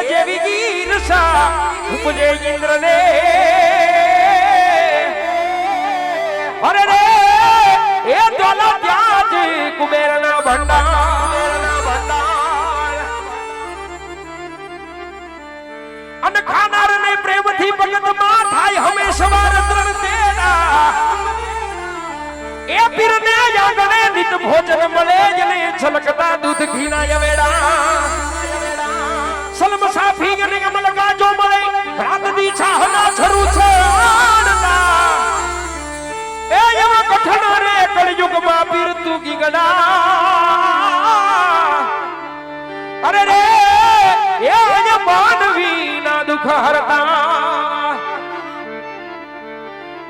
જેવી ઈર્ષા ઉપજે ઇન્દ્ર ને અરે રે એ ડોલા ત્યાં કુબેરના ભંડાર અને ખાનાર ને પ્રેમથી ભગતમાં થાય હંમેશા રત્ન તેના એ પીરને યાગણે નિત ભોજન મળે જને છલકતા દૂધ ઘીના યવેડા સલમ સાફી અને અમલ ગાજો મળે રાત દી છાહના છરુ છાડતા એ એવા કઠણ રે કળયુગમાં પીર તું ગીગડા અરે રે એ માનવી ના દુખ હરતા